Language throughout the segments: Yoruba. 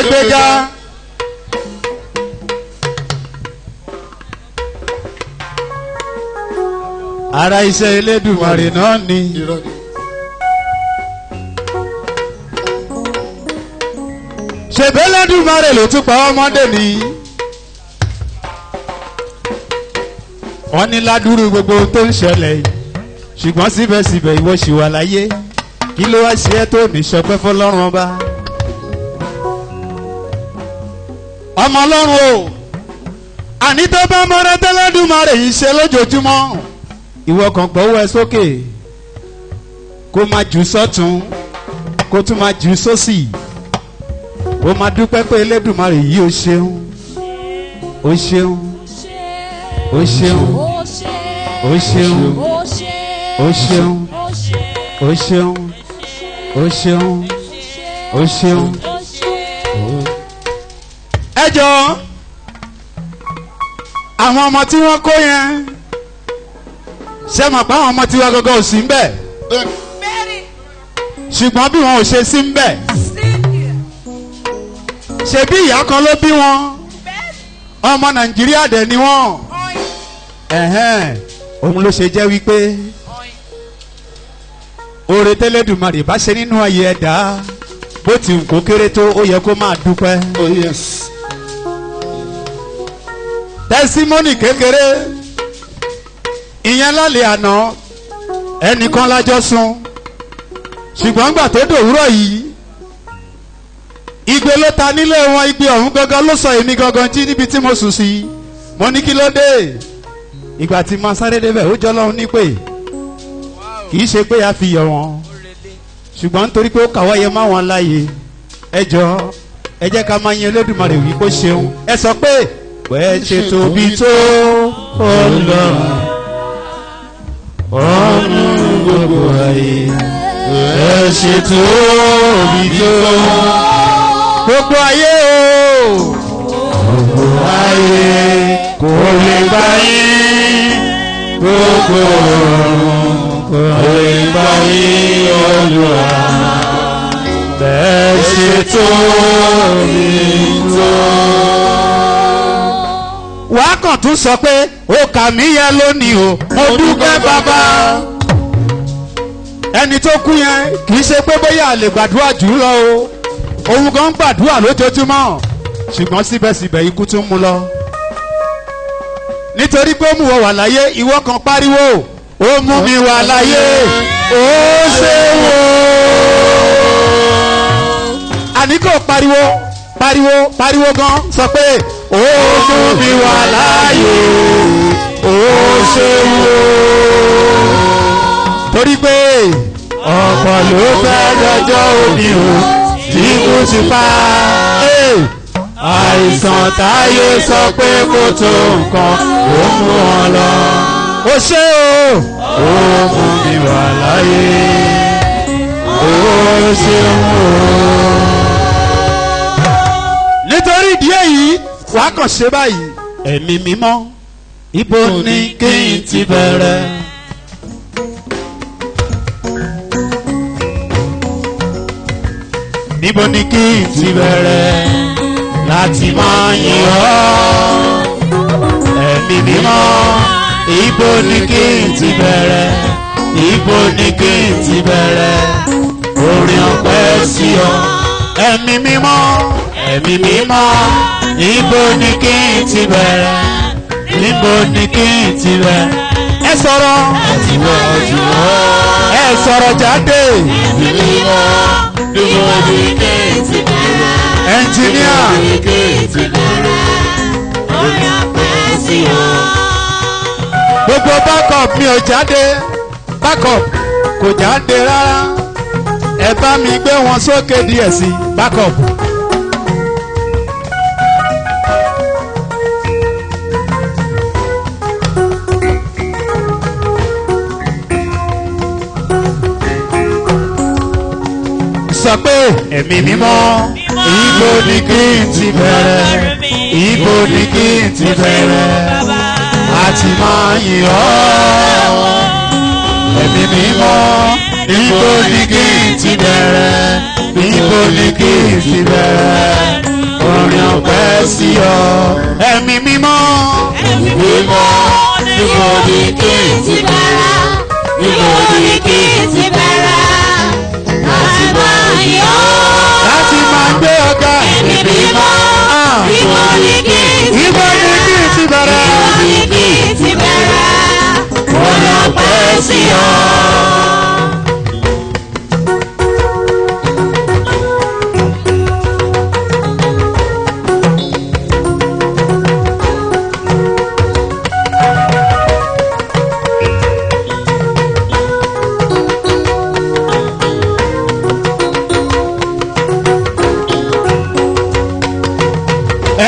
gbéga. ara iṣẹ́ Elédùmarè náà ni. ṣèbí Elédùmarè ló tún pa ọmọdé ni. wọ́n ní ládùúrú gbogbo ohun tó ń ṣẹlẹ̀ yìí ṣùgbọ́n síbẹ̀síbẹ̀ ìwọ ṣì wà láyé kí ló wá ṣe ẹ́ tó ní ṣọpẹ́ fọlọ́run ọba. ọmọ ọlọ́run o àní tó bá mọ́rẹ́ tẹ́lẹ́dùmarè yìí ṣe lójoojúmọ́ ìwọ kan gbọ́wọ́ ẹ sókè kó máa jù sọ́tún kó tún máa jù sósì kó máa dúpẹ́ pé Elédùmarè yìí ó ṣeun ó ṣeun ó ṣeun ó ṣeun ó ṣeun ó ṣeun ó ṣeun ó ṣeun. ẹ jọ àwọn ọmọ tí wọ́n kó yẹn ṣe mọ̀ pé àwọn ọmọ tí wọ́n gọ́gọ́ ò sí ń bẹ̀ ṣùgbọ́n bí wọn ò ṣe sí ń bẹ̀ ṣe bí ìyá kan ló bí wọn ọmọ Nàìjíríà dẹ̀ ni wọ́n òun ló ṣe jẹ́ wípé oore tẹ́lẹ̀dùmarè bá ṣe nínú ayé ẹ̀dá bó ti ń kó kéré tó ó yẹ kó máa dúpẹ́. Oh yes. tẹ́símọ́nì kékeré ìyẹn lálẹ́ àná ẹnìkan lájọ́ sùn ṣùgbọ́n gbà tó dòwúrọ̀ yìí igbe ló ta nílé wọn igbe ọ̀hún gangan ló sọ èmi gangan jí níbi tí mo sùn sí mo ní kí ló dé ìgbà tí mo sáré débẹ̀ ó jọ lọ́hún nípè kì í ṣe pé a fi yọ̀ wọ́n ṣùgbọ́n nítorí pé ó kàwáyé má wọn láàyè ẹ jọ ẹ jẹ́ ká máa yin Olódùmarè wí kó ṣeun ẹ sọ pé pẹ́ ṣe tóbi tó Ọlọ́run ọ̀nù gbogbo ayé pẹ́ ṣe tóbi tó gbogbo ayé o gbogbo ayé kò lè gbà yín gbogbo ọ̀run kò lè gbà yín Olúwa pẹ́ ṣe tóbi tó. wàá kàn tún sọ pé ó kà mí yẹ lónìí o mo dúpẹ́ bàbá. ẹni tó kú yẹn kì í ṣe pé bóyá a lè gbàdúrà jù lọ o òun gan gbàdúrà lójoojúmọ́ ṣùgbọ́n síbẹ̀síbẹ̀ ikú tún mú lọ. nítorí pé ó mú wọ wà láyé ìwọ kan pariwo ó mú mi wà láyé ó ṣe wò. àní kò pariwo pariwo pariwo gan sọ pé ó mú mi wà láyé ó ṣe wò. torí pé ọ̀pọ̀ ló fẹ́ dọjọ́ òní o tí kò ti pa àìsàn táyé sọ pé kò tó nǹkan ó mú wọn lọ. ó ṣe o ó mú mi wà láyé ó ṣeun o. nítorí ìdí èyí wàá kàn ṣe báyìí ẹ̀mí mímọ́ ibo ni kí n ti bẹ̀rẹ̀. níbo ni kí n ti bẹ̀rẹ̀ láti máa yìn ọ́ ẹ̀mí mímọ́ ibo ni kí n ti bẹ̀rẹ̀ ibo ni kí n ti bẹ̀rẹ̀ orin ọpẹ́ sí ọ ẹ̀mí mímọ́ ẹ̀mí mímọ́ ibo ni kí n ti bẹ̀rẹ̀ ibo ni kí n ti bẹ̀rẹ̀. ẹ sọ̀rọ̀ ẹ sọ̀rọ̀ jáde ẹ̀mí mímọ́ ibo ni kí n ti bẹ̀rẹ̀ ẹnjìníà gbogbo backup mi ò jáde backup kò jáde rárá ẹ bá mi gbé wọn sókè díẹ̀ sí backup. sọ pé ẹ̀mí mímọ́ ibo ni kí n ti bẹ̀rẹ̀ ibo ni kí n ti bẹ̀rẹ̀ àti máa yìn ọ́ ẹ̀mí mímọ́ ibo ni kí n ti bẹ̀rẹ̀ ibo ni kí n ti bẹ̀rẹ̀ sí ọ. Ẹ̀mí mímọ́. Ẹ̀mí mímọ́ níbo ni kí n ti bẹ̀rẹ̀? Níbo ni kí n ti bẹ̀rẹ̀? Láti máa yọ̀. Láti máa gbé ọ̀gá. Ẹ̀mí mímọ́ níbo ni kí n ti bẹ̀rẹ̀? Níbo ni kí n ti bẹ̀rẹ̀? Níbo ni kí n ti bẹ̀rẹ̀? Mo lọ pẹ́ sí ọ.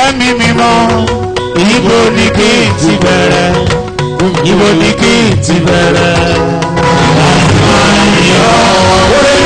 Ẹ̀mí mímọ́, ibo ni kí n ti bẹ̀rẹ̀? Ibo ni kí n ti bẹ̀rẹ̀? Láti máa yọ̀.